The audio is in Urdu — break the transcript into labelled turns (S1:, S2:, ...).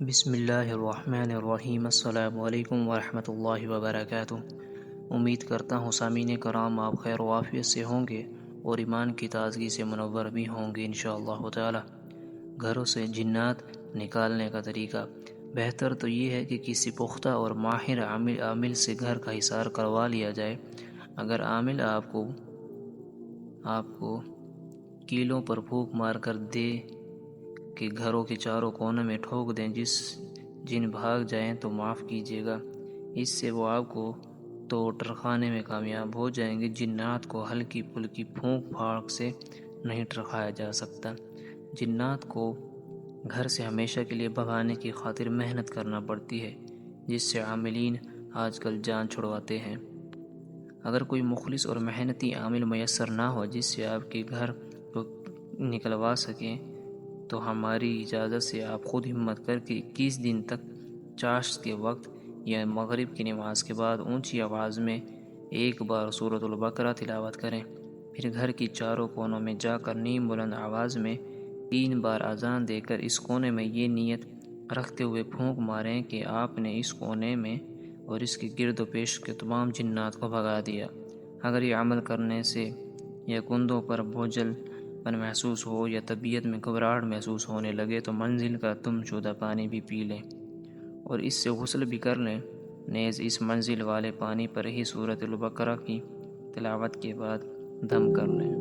S1: بسم اللہ الرحمن الرحیم۔ السلام علیکم ورحمۃ اللہ وبرکاتہ۔ امید کرتا ہوں سامعین کرام آپ خیر و عافیت سے ہوں گے اور ایمان کی تازگی سے منور بھی ہوں گے انشاءاللہ تعالی۔ گھروں سے جنات نکالنے کا طریقہ بہتر تو یہ ہے کہ کسی پختہ اور ماہر عامل سے گھر کا حصار کروا لیا جائے۔ اگر عامل آپ کو کیلوں پر پھونک مار کر دے کہ گھروں کے چاروں کونوں میں ٹھوک دیں، جن بھاگ جائیں تو معاف کیجیے گا، اس سے وہ آپ کو تو ٹرکانے میں کامیاب ہو جائیں گے۔ جنات کو ہلکی پھلکی پھونک پھاک سے نہیں ٹرکایا جا سکتا۔ جنات کو گھر سے ہمیشہ کے لیے بھگانے کی خاطر محنت کرنا پڑتی ہے، جس سے عاملین آج کل جان چھڑواتے ہیں۔ اگر کوئی مخلص اور محنتی عامل میسر نہ ہو جس سے آپ کے گھر کو نکلوا سکیں تو ہماری اجازت سے آپ خود ہمت کر کے 21 دن تک چاشت کے وقت یا مغرب کی نماز کے بعد اونچی آواز میں ایک بار سورۃ البقرہ تلاوت کریں، پھر گھر کی چاروں کونوں میں جا کر نیم بلند آواز میں 3 بار اذان دے کر اس کونے میں یہ نیت رکھتے ہوئے پھونک ماریں کہ آپ نے اس کونے میں اور اس کے گرد و پیش کے تمام جنات کو بھگا دیا۔ اگر یہ عمل کرنے سے یا کندھوں پر بوجھل پن محسوس ہو یا طبیعت میں گھبراہٹ محسوس ہونے لگے تو منزل کا دم شدہ پانی بھی پی لیں اور اس سے غسل بھی کر لیں، نیز اس منزل والے پانی پر ہی سورۃ البقرہ کی تلاوت کے بعد دم کر لیں۔